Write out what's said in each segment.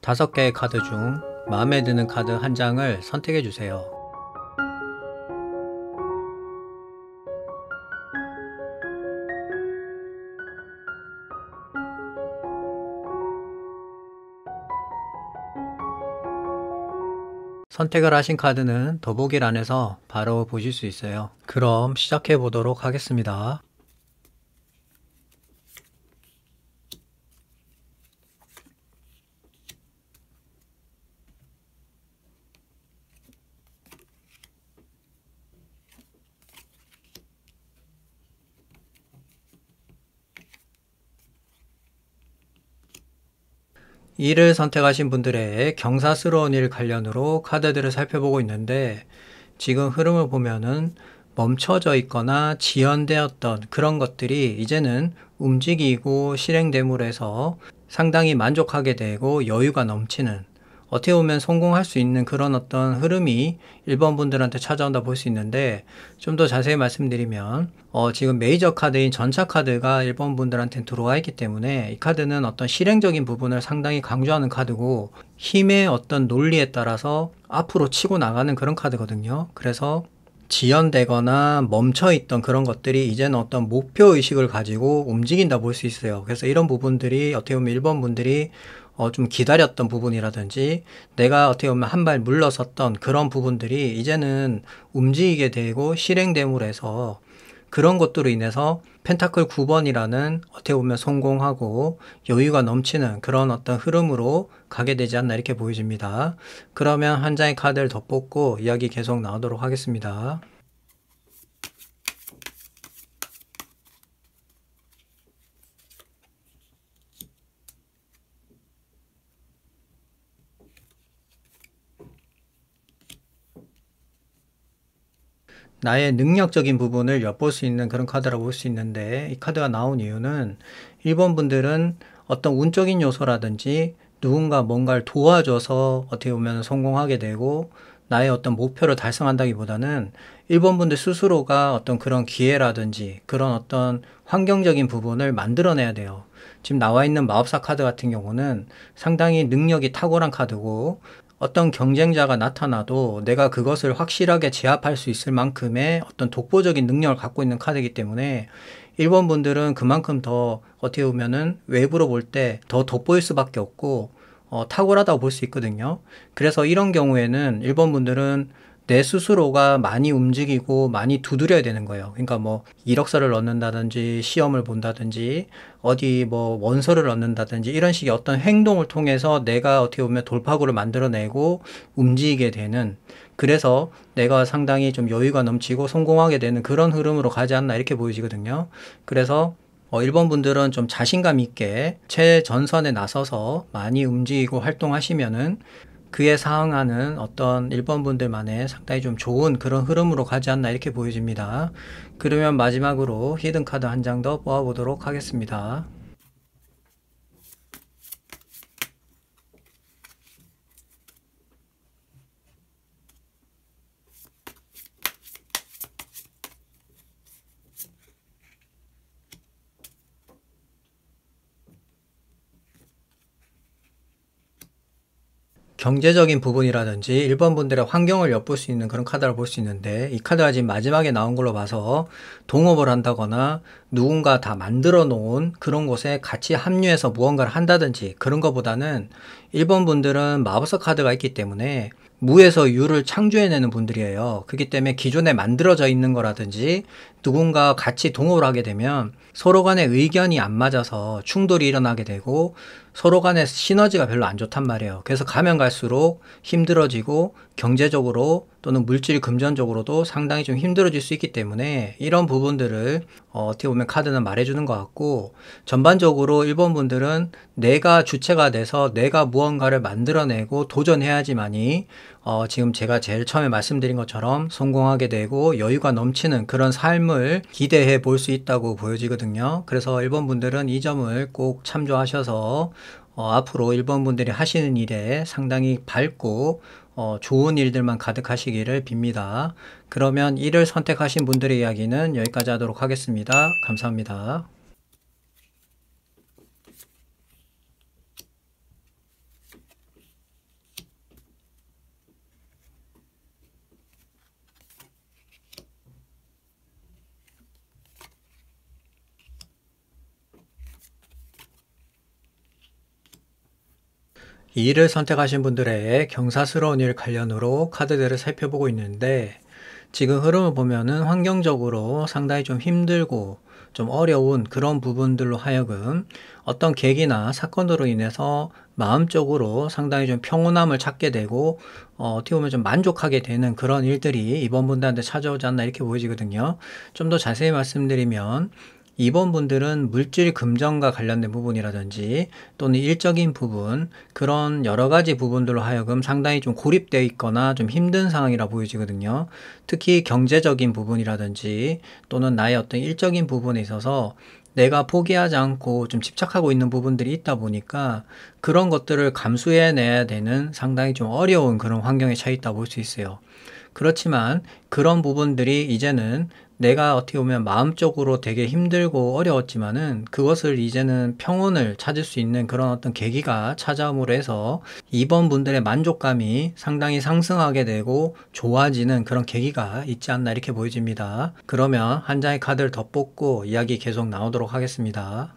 5개의 카드 중 마음에 드는 카드 한 장을 선택해 주세요. 선택을 하신 카드는 더보기란에서 바로 보실 수 있어요. 그럼 시작해 보도록 하겠습니다. 이를 선택하신 분들의 경사스러운 일 관련으로 카드들을 살펴보고 있는데, 지금 흐름을 보면은 멈춰져 있거나 지연되었던 그런 것들이 이제는 움직이고 실행됨으로 해서 상당히 만족하게 되고 여유가 넘치는, 어떻게 보면 성공할 수 있는 그런 어떤 흐름이 1번 분들한테 찾아온다 볼 수 있는데, 좀 더 자세히 말씀드리면 지금 메이저 카드인 전차 카드가 1번 분들한테 들어와 있기 때문에 이 카드는 어떤 실행적인 부분을 상당히 강조하는 카드고, 힘의 어떤 논리에 따라서 앞으로 치고 나가는 그런 카드거든요. 그래서 지연되거나 멈춰있던 그런 것들이 이제는 어떤 목표의식을 가지고 움직인다 볼 수 있어요. 그래서 이런 부분들이 어떻게 보면 1번 분들이 좀 기다렸던 부분이라든지, 내가 어떻게 보면 한 발 물러섰던 그런 부분들이 이제는 움직이게 되고 실행됨으로 해서, 그런 것들로 인해서 펜타클 9번이라는 어떻게 보면 성공하고 여유가 넘치는 그런 어떤 흐름으로 가게 되지 않나 이렇게 보여집니다. 그러면 한 장의 카드를 더 뽑고 이야기 계속 나오도록 하겠습니다. 나의 능력적인 부분을 엿볼 수 있는 그런 카드라고 볼 수 있는데, 이 카드가 나온 이유는 1번 분들은 어떤 운적인 요소라든지 누군가 뭔가를 도와줘서 어떻게 보면 성공하게 되고 나의 어떤 목표를 달성한다기보다는 1번 분들 스스로가 어떤 그런 기회라든지 그런 어떤 환경적인 부분을 만들어내야 돼요. 지금 나와 있는 마법사 카드 같은 경우는 상당히 능력이 탁월한 카드고, 어떤 경쟁자가 나타나도 내가 그것을 확실하게 제압할 수 있을 만큼의 어떤 독보적인 능력을 갖고 있는 카드이기 때문에 1번 분들은 그만큼 더 어떻게 보면은 외부로 볼 때 더 돋보일 수밖에 없고 탁월하다고 볼 수 있거든요. 그래서 이런 경우에는 1번 분들은 내 스스로가 많이 움직이고 많이 두드려야 되는 거예요. 그러니까 뭐 이력서를 넣는다든지 시험을 본다든지 어디 뭐 원서를 넣는다든지 이런 식의 어떤 행동을 통해서 내가 어떻게 보면 돌파구를 만들어내고 움직이게 되는, 그래서 내가 상당히 좀 여유가 넘치고 성공하게 되는 그런 흐름으로 가지 않나 이렇게 보여지거든요. 그래서 1번 분들은 좀 자신감 있게 최전선에 나서서 많이 움직이고 활동하시면은 그에 상응하는 어떤 1번 분들만의 상당히 좀 좋은 그런 흐름으로 가지 않나 이렇게 보여집니다. 그러면 마지막으로 히든카드 한 장 더 뽑아보도록 하겠습니다. 경제적인 부분이라든지 1번 분들의 환경을 엿볼 수 있는 그런 카드를 볼 수 있는데, 이 카드가 지금 마지막에 나온 걸로 봐서 동업을 한다거나 누군가 다 만들어 놓은 그런 곳에 같이 합류해서 무언가를 한다든지 그런 것보다는 1번 분들은 마법사 카드가 있기 때문에 무에서 유를 창조해내는 분들이에요. 그렇기 때문에 기존에 만들어져 있는 거라든지 누군가 같이 동업을 하게 되면 서로 간의 의견이 안 맞아서 충돌이 일어나게 되고 서로 간의 시너지가 별로 안 좋단 말이에요. 그래서 가면 갈수록 힘들어지고 경제적으로 또는 물질 금전적으로도 상당히 좀 힘들어질 수 있기 때문에 이런 부분들을 어떻게 보면 카드는 말해주는 것 같고, 전반적으로 1번 분들은 내가 주체가 돼서 내가 무언가를 만들어내고 도전해야지만이 지금 제가 제일 처음에 말씀드린 것처럼 성공하게 되고 여유가 넘치는 그런 삶을 기대해 볼 수 있다고 보여지거든요. 그래서 1번 분들은 이 점을 꼭 참조하셔서 앞으로 1번 분들이 하시는 일에 상당히 밝고 좋은 일들만 가득하시기를 빕니다. 그러면 이를 선택하신 분들의 이야기는 여기까지 하도록 하겠습니다. 감사합니다. 이 일을 선택하신 분들의 경사스러운 일 관련으로 카드들을 살펴보고 있는데, 지금 흐름을 보면은 환경적으로 상당히 좀 힘들고 좀 어려운 그런 부분들로 하여금 어떤 계기나 사건으로 인해서 마음적으로 상당히 좀 평온함을 찾게 되고, 어떻게 보면 좀 만족하게 되는 그런 일들이 이번 분들한테 찾아오지 않나 이렇게 보여지거든요. 좀 더 자세히 말씀드리면, 이번 분들은 물질 금전과 관련된 부분이라든지 또는 일적인 부분, 그런 여러 가지 부분들로 하여금 상당히 좀 고립되어 있거나 좀 힘든 상황이라 보여지거든요. 특히 경제적인 부분이라든지 또는 나의 어떤 일적인 부분에 있어서 내가 포기하지 않고 좀 집착하고 있는 부분들이 있다 보니까 그런 것들을 감수해내야 되는 상당히 좀 어려운 그런 환경에 처해 있다 볼 수 있어요. 그렇지만 그런 부분들이 이제는 내가 어떻게 보면 마음적으로 되게 힘들고 어려웠지만은 그것을 이제는 평온을 찾을 수 있는 그런 어떤 계기가 찾아옴으로 해서 이번 분들의 만족감이 상당히 상승하게 되고 좋아지는 그런 계기가 있지 않나 이렇게 보여집니다. 그러면 한 장의 카드를 더 뽑고 이야기 계속 나오도록 하겠습니다.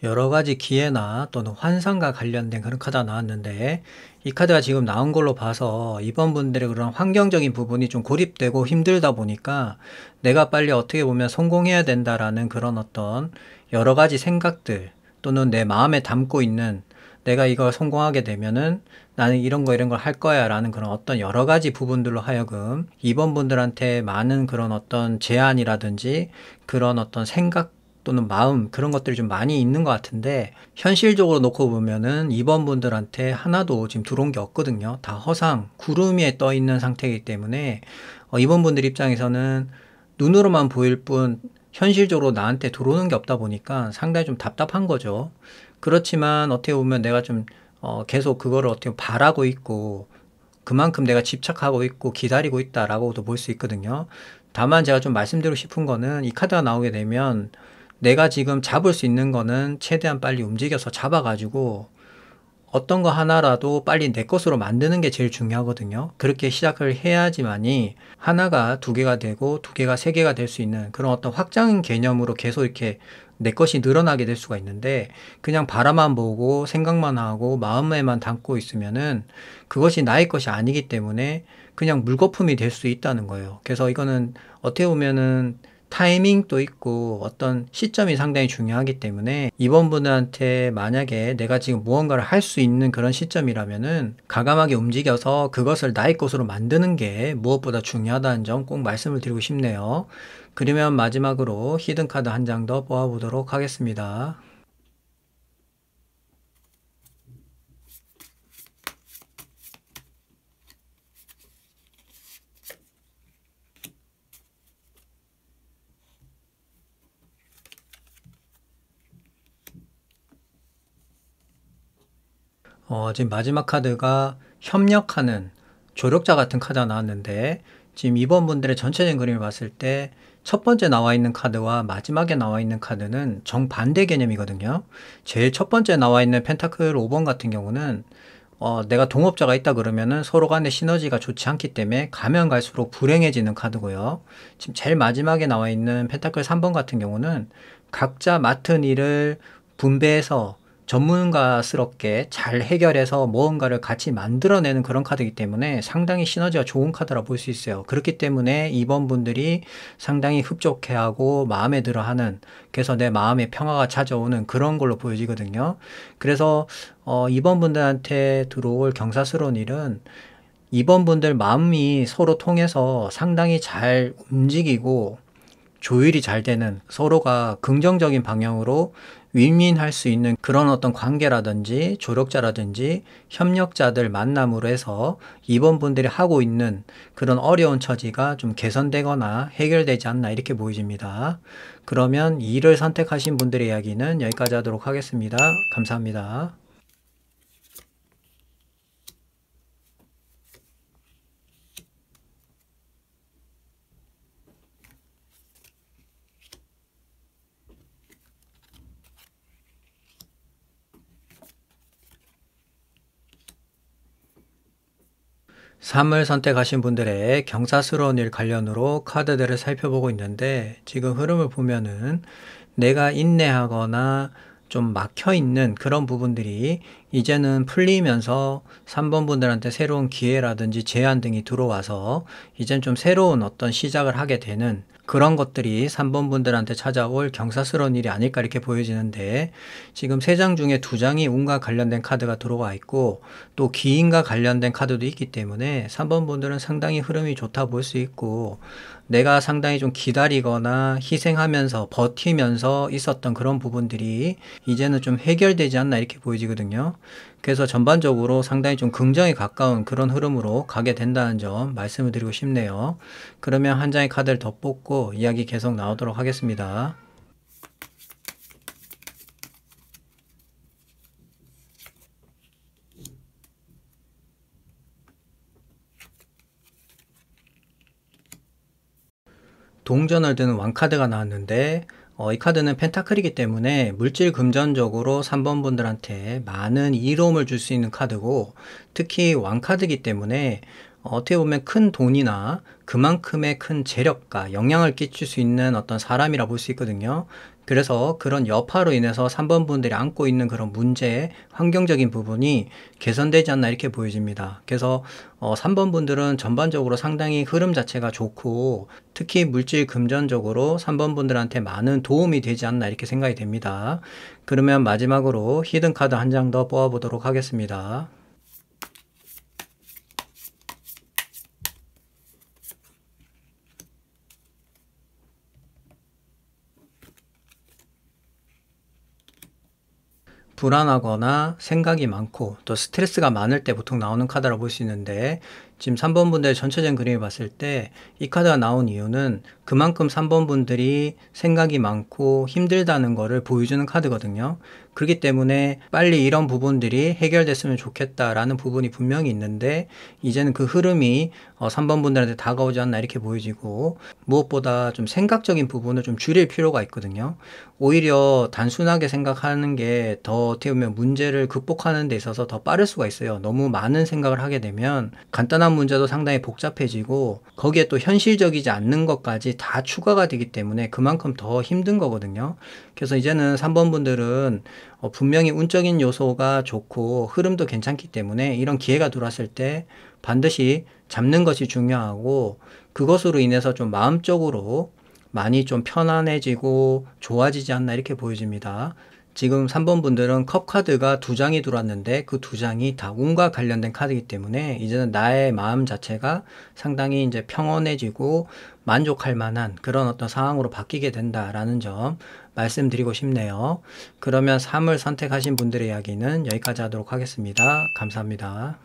여러 가지 기회나 또는 환상과 관련된 그런 카드가 나왔는데, 이 카드가 지금 나온 걸로 봐서 이번 분들의 그런 환경적인 부분이 좀 고립되고 힘들다 보니까 내가 빨리 어떻게 보면 성공해야 된다라는 그런 어떤 여러 가지 생각들 또는 내 마음에 담고 있는, 내가 이걸 성공하게 되면은 나는 이런 걸 할 거야 라는 그런 어떤 여러 가지 부분들로 하여금 이번 분들한테 많은 그런 어떤 제안이라든지 그런 어떤 생각 또는 마음, 그런 것들이 좀 많이 있는 것 같은데, 현실적으로 놓고 보면은 이번 분들한테 하나도 지금 들어온 게 없거든요. 다 허상, 구름 위에 떠 있는 상태이기 때문에 이번 분들 입장에서는 눈으로만 보일 뿐 현실적으로 나한테 들어오는 게 없다 보니까 상당히 좀 답답한 거죠. 그렇지만 어떻게 보면 내가 좀 계속 그거를 어떻게 바라고 있고 그만큼 내가 집착하고 있고 기다리고 있다라고도 볼 수 있거든요. 다만 제가 좀 말씀드리고 싶은 거는, 이 카드가 나오게 되면 내가 지금 잡을 수 있는 거는 최대한 빨리 움직여서 잡아가지고 어떤 거 하나라도 빨리 내 것으로 만드는 게 제일 중요하거든요. 그렇게 시작을 해야지만이 하나가 두 개가 되고 두 개가 세 개가 될 수 있는 그런 어떤 확장 개념으로 계속 이렇게 내 것이 늘어나게 될 수가 있는데, 그냥 바라만 보고 생각만 하고 마음에만 담고 있으면은 그것이 나의 것이 아니기 때문에 그냥 물거품이 될 수 있다는 거예요. 그래서 이거는 어떻게 보면은 타이밍도 있고 어떤 시점이 상당히 중요하기 때문에 이번 분한테 만약에 내가 지금 무언가를 할 수 있는 그런 시점이라면은 과감하게 움직여서 그것을 나의 것으로 만드는 게 무엇보다 중요하다는 점 꼭 말씀을 드리고 싶네요. 그러면 마지막으로 히든카드 한 장 더 뽑아보도록 하겠습니다. 지금 마지막 카드가 협력하는 조력자 같은 카드가 나왔는데, 지금 이번 분들의 전체적인 그림을 봤을 때 첫 번째 나와 있는 카드와 마지막에 나와 있는 카드는 정반대 개념이거든요. 제일 첫 번째 나와 있는 펜타클 5번 같은 경우는 내가 동업자가 있다 그러면은 서로 간의 시너지가 좋지 않기 때문에 가면 갈수록 불행해지는 카드고요. 지금 제일 마지막에 나와 있는 펜타클 3번 같은 경우는 각자 맡은 일을 분배해서 전문가스럽게 잘 해결해서 무언가를 같이 만들어내는 그런 카드이기 때문에 상당히 시너지가 좋은 카드라 볼 수 있어요. 그렇기 때문에 이번 분들이 상당히 흡족해하고 마음에 들어하는, 그래서 내 마음의 평화가 찾아오는 그런 걸로 보여지거든요. 그래서 이번 분들한테 들어올 경사스러운 일은 이번 분들 마음이 서로 통해서 상당히 잘 움직이고 조율이 잘 되는, 서로가 긍정적인 방향으로 윈윈할 수 있는 그런 어떤 관계라든지 조력자라든지 협력자들 만남으로 해서 이번 분들이 하고 있는 그런 어려운 처지가 좀 개선되거나 해결되지 않나 이렇게 보여집니다. 그러면 이 일을 선택하신 분들의 이야기는 여기까지 하도록 하겠습니다. 감사합니다. 삶을 선택하신 분들의 경사스러운 일 관련으로 카드들을 살펴보고 있는데, 지금 흐름을 보면은 내가 인내하거나 좀 막혀 있는 그런 부분들이 이제는 풀리면서 3번 분들한테 새로운 기회라든지 제안 등이 들어와서 이젠 좀 새로운 어떤 시작을 하게 되는 그런 것들이 3번 분들한테 찾아올 경사스러운 일이 아닐까 이렇게 보여지는데, 지금 3장 중에 2장이 운과 관련된 카드가 들어와 있고 또 기인과 관련된 카드도 있기 때문에 3번 분들은 상당히 흐름이 좋다 볼 수 있고, 내가 상당히 좀 기다리거나 희생하면서 버티면서 있었던 그런 부분들이 이제는 좀 해결되지 않나 이렇게 보여지거든요. 그래서 전반적으로 상당히 좀 긍정에 가까운 그런 흐름으로 가게 된다는 점 말씀을 드리고 싶네요. 그러면 한 장의 카드를 더 뽑고 이야기 계속 나오도록 하겠습니다. 동전을 드는 왕카드가 나왔는데, 이 카드는 펜타클이기 때문에 물질 금전적으로 3번 분들한테 많은 이로움을 줄 수 있는 카드고, 특히 왕카드이기 때문에 어떻게 보면 큰 돈이나 그만큼의 큰 재력과 영향을 끼칠 수 있는 어떤 사람이라 볼 수 있거든요. 그래서 그런 여파로 인해서 3번 분들이 안고 있는 그런 문제, 환경적인 부분이 개선되지 않나 이렇게 보여집니다. 그래서 3번 분들은 전반적으로 상당히 흐름 자체가 좋고, 특히 물질 금전적으로 3번 분들한테 많은 도움이 되지 않나 이렇게 생각이 됩니다. 그러면 마지막으로 히든 카드 한 장 더 뽑아보도록 하겠습니다. 불안하거나 생각이 많고 또 스트레스가 많을 때 보통 나오는 카드라고 볼 수 있는데, 지금 3번 분들의 전체적인 그림을 봤을 때 이 카드가 나온 이유는 그만큼 3번 분들이 생각이 많고 힘들다는 거를 보여주는 카드거든요. 그렇기 때문에 빨리 이런 부분들이 해결됐으면 좋겠다라는 부분이 분명히 있는데, 이제는 그 흐름이 3번 분들한테 다가오지 않나 이렇게 보여지고, 무엇보다 좀 생각적인 부분을 좀 줄일 필요가 있거든요. 오히려 단순하게 생각하는 게 더 어떻게 보면 문제를 극복하는 데 있어서 더 빠를 수가 있어요. 너무 많은 생각을 하게 되면 간단한 문제도 상당히 복잡해지고 거기에 또 현실적이지 않는 것까지 다 추가가 되기 때문에 그만큼 더 힘든 거거든요. 그래서 이제는 3번 분들은 분명히 운적인 요소가 좋고 흐름도 괜찮기 때문에 이런 기회가 들어왔을 때 반드시 잡는 것이 중요하고, 그것으로 인해서 좀 마음적으로 많이 좀 편안해지고 좋아지지 않나 이렇게 보여집니다. 지금 3번 분들은 컵 카드가 2장이 들어왔는데 그 2장이 다 운과 관련된 카드이기 때문에 이제는 나의 마음 자체가 상당히 이제 평온해지고 만족할 만한 그런 어떤 상황으로 바뀌게 된다라는 점 말씀드리고 싶네요. 그러면 삶을 선택하신 분들의 이야기는 여기까지 하도록 하겠습니다. 감사합니다.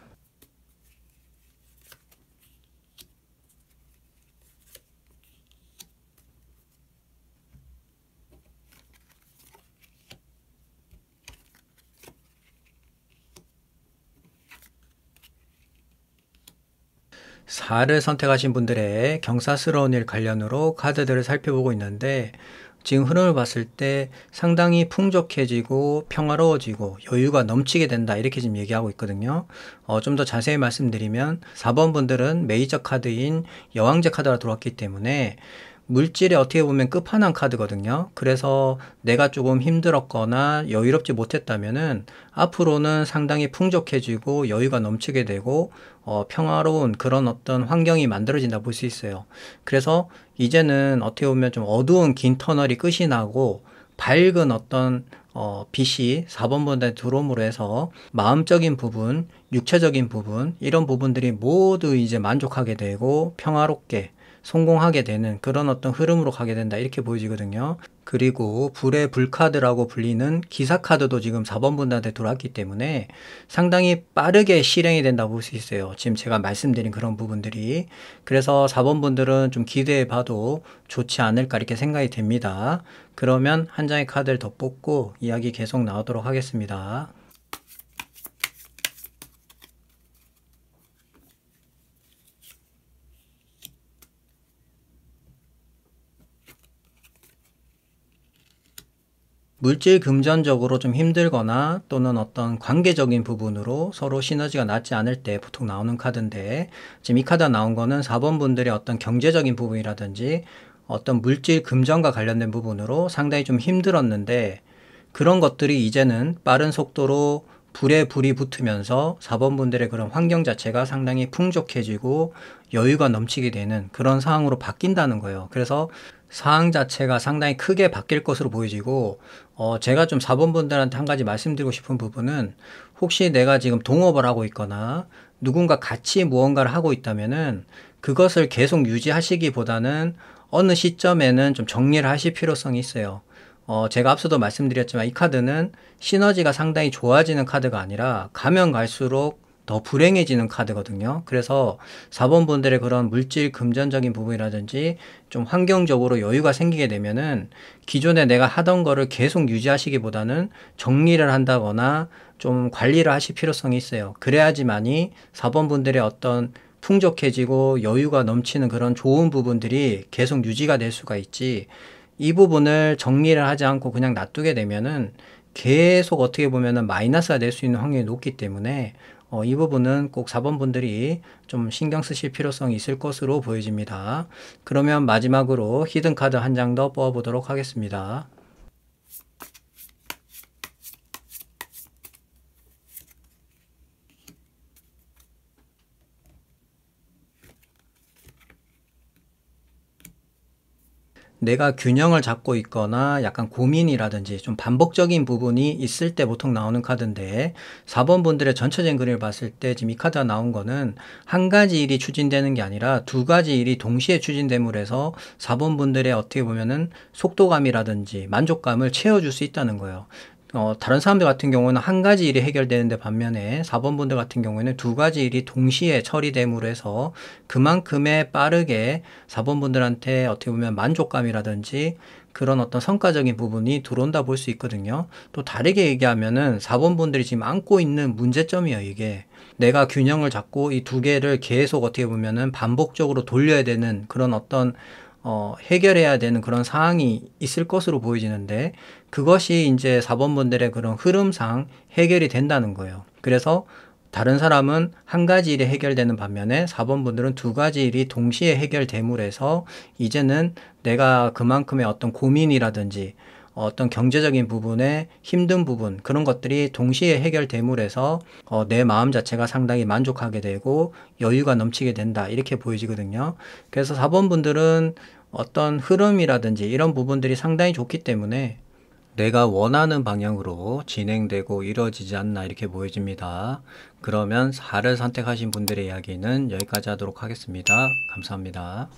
사를 선택하신 분들의 경사스러운 일 관련으로 카드들을 살펴보고 있는데, 지금 흐름을 봤을 때 상당히 풍족해지고 평화로워지고 여유가 넘치게 된다 이렇게 지금 얘기하고 있거든요. 좀 더 자세히 말씀드리면 4번 분들은 메이저 카드인 여왕제 카드가 들어왔기 때문에 물질에 어떻게 보면 끝판왕 카드거든요. 그래서 내가 조금 힘들었거나 여유롭지 못했다면은 앞으로는 상당히 풍족해지고 여유가 넘치게 되고 평화로운 그런 어떤 환경이 만들어진다 볼 수 있어요. 그래서 이제는 어떻게 보면 좀 어두운 긴 터널이 끝이 나고 밝은 어떤 빛이 4번 분대에 들어옴으로 해서 마음적인 부분, 육체적인 부분, 이런 부분들이 모두 이제 만족하게 되고 평화롭게 성공하게 되는 그런 어떤 흐름으로 가게 된다 이렇게 보여지거든요. 그리고 불의 불카드라고 불리는 기사카드도 지금 4번 분들한테 들어왔기 때문에 상당히 빠르게 실행이 된다고 볼 수 있어요. 지금 제가 말씀드린 그런 부분들이. 그래서 4번 분들은 좀 기대해 봐도 좋지 않을까 이렇게 생각이 됩니다. 그러면 한 장의 카드를 더 뽑고 이야기 계속 나오도록 하겠습니다. 물질 금전적으로 좀 힘들거나 또는 어떤 관계적인 부분으로 서로 시너지가 낮지 않을 때 보통 나오는 카드인데, 지금 이 카드가 나온 거는 4번 분들의 어떤 경제적인 부분이라든지 어떤 물질 금전과 관련된 부분으로 상당히 좀 힘들었는데, 그런 것들이 이제는 빠른 속도로 불에 불이 붙으면서 4번 분들의 그런 환경 자체가 상당히 풍족해지고 여유가 넘치게 되는 그런 상황으로 바뀐다는 거예요. 그래서 상황 자체가 상당히 크게 바뀔 것으로 보여지고, 제가 좀 4번 분들한테 한 가지 말씀드리고 싶은 부분은, 혹시 내가 지금 동업을 하고 있거나 누군가 같이 무언가를 하고 있다면은 그것을 계속 유지하시기보다는 어느 시점에는 좀 정리를 하실 필요성이 있어요. 제가 앞서도 말씀드렸지만 이 카드는 시너지가 상당히 좋아지는 카드가 아니라 가면 갈수록 더 불행해지는 카드거든요. 그래서 4번 분들의 그런 물질 금전적인 부분이라든지 좀 환경적으로 여유가 생기게 되면은 기존에 내가 하던 거를 계속 유지하시기보다는 정리를 한다거나 좀 관리를 하실 필요성이 있어요. 그래야지만이 4번 분들의 어떤 풍족해지고 여유가 넘치는 그런 좋은 부분들이 계속 유지가 될 수가 있지, 이 부분을 정리를 하지 않고 그냥 놔두게 되면은 계속 어떻게 보면은 마이너스가 될 수 있는 확률이 높기 때문에 이 부분은 꼭 4번 분들이 좀 신경 쓰실 필요성이 있을 것으로 보여집니다. 그러면 마지막으로 히든 카드 한 장 더 뽑아보도록 하겠습니다. 내가 균형을 잡고 있거나 약간 고민이라든지 좀 반복적인 부분이 있을 때 보통 나오는 카드인데, 4번 분들의 전체적인 그림을 봤을 때 지금 이 카드가 나온 거는 한 가지 일이 추진되는 게 아니라 두 가지 일이 동시에 추진됨으로 해서 4번 분들의 어떻게 보면은 속도감이라든지 만족감을 채워줄 수 있다는 거예요. 다른 사람들 같은 경우는 한 가지 일이 해결되는데, 반면에 4번 분들 같은 경우에는 두 가지 일이 동시에 처리됨으로 해서 그만큼의 빠르게 4번 분들한테 어떻게 보면 만족감이라든지 그런 어떤 성과적인 부분이 들어온다 볼 수 있거든요. 또 다르게 얘기하면은 4번 분들이 지금 안고 있는 문제점이에요, 이게. 내가 균형을 잡고 이 두 개를 계속 어떻게 보면은 반복적으로 돌려야 되는 그런 어떤 해결해야 되는 그런 상황이 있을 것으로 보여지는데, 그것이 이제 4번 분들의 그런 흐름상 해결이 된다는 거예요. 그래서 다른 사람은 한 가지 일이 해결되는 반면에 4번 분들은 두 가지 일이 동시에 해결됨으로 해서 이제는 내가 그만큼의 어떤 고민이라든지 어떤 경제적인 부분에 힘든 부분, 그런 것들이 동시에 해결됨으로 해서 내 마음 자체가 상당히 만족하게 되고 여유가 넘치게 된다, 이렇게 보여지거든요. 그래서 4번 분들은 어떤 흐름이라든지 이런 부분들이 상당히 좋기 때문에 내가 원하는 방향으로 진행되고 이루어지지 않나, 이렇게 보여집니다. 그러면 4를 선택하신 분들의 이야기는 여기까지 하도록 하겠습니다. 감사합니다.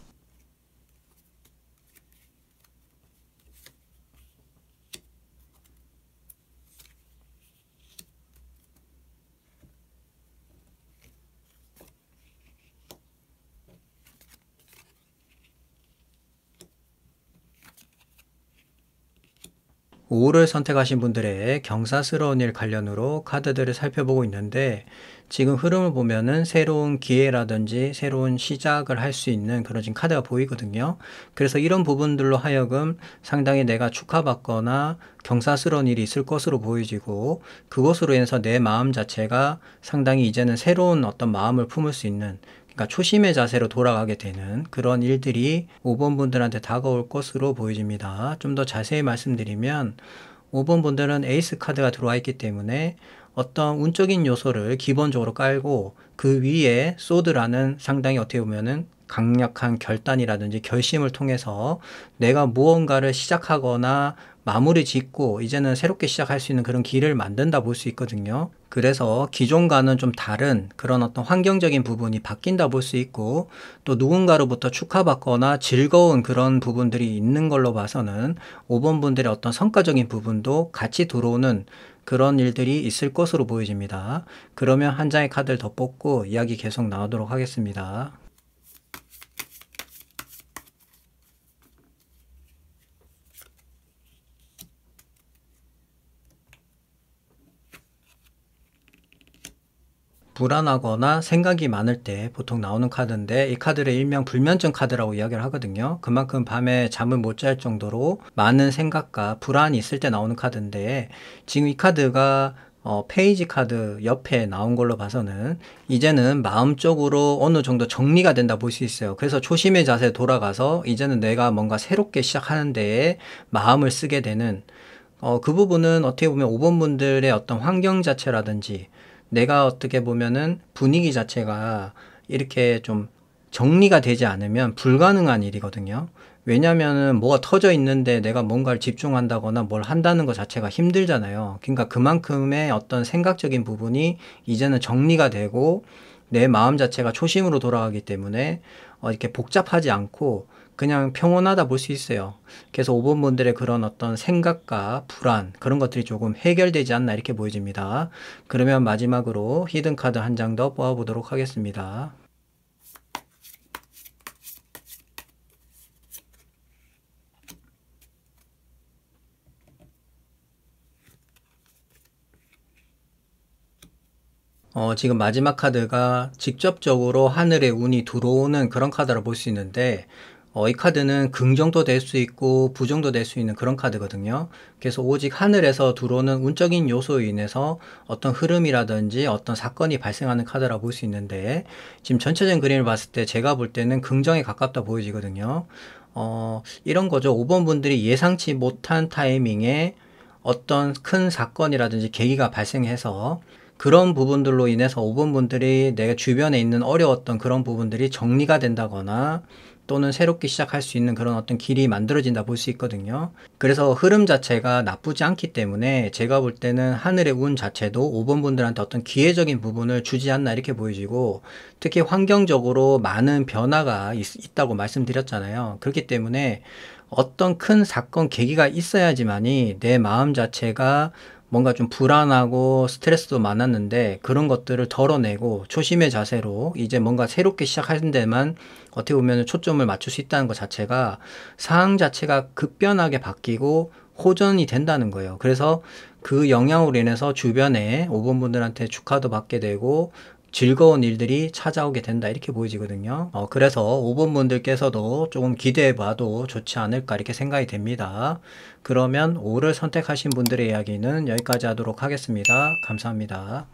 5를 선택하신 분들의 경사스러운 일 관련으로 카드들을 살펴보고 있는데, 지금 흐름을 보면은 새로운 기회라든지 새로운 시작을 할 수 있는 그런 지금 카드가 보이거든요. 그래서 이런 부분들로 하여금 상당히 내가 축하받거나 경사스러운 일이 있을 것으로 보여지고, 그것으로 인해서 내 마음 자체가 상당히 이제는 새로운 어떤 마음을 품을 수 있는, 그러니까 초심의 자세로 돌아가게 되는 그런 일들이 5번 분들한테 다가올 것으로 보여집니다. 좀 더 자세히 말씀드리면, 5번 분들은 에이스 카드가 들어와 있기 때문에 어떤 운적인 요소를 기본적으로 깔고 그 위에 소드라는 상당히 어떻게 보면은 강력한 결단이라든지 결심을 통해서 내가 무언가를 시작하거나 마무리 짓고 이제는 새롭게 시작할 수 있는 그런 길을 만든다 볼 수 있거든요. 그래서 기존과는 좀 다른 그런 어떤 환경적인 부분이 바뀐다 볼 수 있고, 또 누군가로부터 축하받거나 즐거운 그런 부분들이 있는 걸로 봐서는 5번 분들의 어떤 성과적인 부분도 같이 들어오는 그런 일들이 있을 것으로 보여집니다. 그러면 한 장의 카드를 더 뽑고 이야기 계속 나오도록 하겠습니다. 불안하거나 생각이 많을 때 보통 나오는 카드인데, 이 카드를 일명 불면증 카드라고 이야기를 하거든요. 그만큼 밤에 잠을 못 잘 정도로 많은 생각과 불안이 있을 때 나오는 카드인데, 지금 이 카드가 페이지 카드 옆에 나온 걸로 봐서는 이제는 마음적으로 어느 정도 정리가 된다 볼 수 있어요. 그래서 초심의 자세에 돌아가서 이제는 내가 뭔가 새롭게 시작하는 데에 마음을 쓰게 되는, 그 부분은 어떻게 보면 5번 분들의 어떤 환경 자체라든지 내가 어떻게 보면은 분위기 자체가 이렇게 좀 정리가 되지 않으면 불가능한 일이거든요. 왜냐면은 뭐가 터져 있는데 내가 뭔가를 집중한다거나 뭘 한다는 것 자체가 힘들잖아요. 그러니까 그만큼의 어떤 생각적인 부분이 이제는 정리가 되고 내 마음 자체가 초심으로 돌아가기 때문에 이렇게 복잡하지 않고 그냥 평온하다 볼 수 있어요. 그래서 5번 분들의 그런 어떤 생각과 불안, 그런 것들이 조금 해결되지 않나 이렇게 보여집니다. 그러면 마지막으로 히든 카드 한 장 더 뽑아보도록 하겠습니다. 지금 마지막 카드가 직접적으로 하늘의 운이 들어오는 그런 카드라 볼 수 있는데, 이 카드는 긍정도 될 수 있고 부정도 될 수 있는 그런 카드거든요. 그래서 오직 하늘에서 들어오는 운적인 요소로 인해서 어떤 흐름이라든지 어떤 사건이 발생하는 카드라 볼 수 있는데, 지금 전체적인 그림을 봤을 때 제가 볼 때는 긍정에 가깝다 보여지거든요. 이런 거죠. 5번 분들이 예상치 못한 타이밍에 어떤 큰 사건이라든지 계기가 발생해서 그런 부분들로 인해서 5번 분들이 내가 주변에 있는 어려웠던 그런 부분들이 정리가 된다거나 또는 새롭게 시작할 수 있는 그런 어떤 길이 만들어진다 볼 수 있거든요. 그래서 흐름 자체가 나쁘지 않기 때문에 제가 볼 때는 하늘의 운 자체도 5번 분들한테 어떤 기회적인 부분을 주지 않나 이렇게 보여지고, 특히 환경적으로 많은 변화가 있다고 말씀드렸잖아요. 그렇기 때문에 어떤 큰 사건 계기가 있어야지만이 내 마음 자체가 뭔가 좀 불안하고 스트레스도 많았는데 그런 것들을 덜어내고 초심의 자세로 이제 뭔가 새롭게 시작하는 데만 어떻게 보면 초점을 맞출 수 있다는 것 자체가 상황 자체가 급변하게 바뀌고 호전이 된다는 거예요. 그래서 그 영향으로 인해서 주변에 5번 분들한테 축하도 받게 되고 즐거운 일들이 찾아오게 된다 이렇게 보여지거든요. 그래서 5번 분들께서도 조금 기대해 봐도 좋지 않을까 이렇게 생각이 됩니다. 그러면 5를 선택하신 분들의 이야기는 여기까지 하도록 하겠습니다. 감사합니다.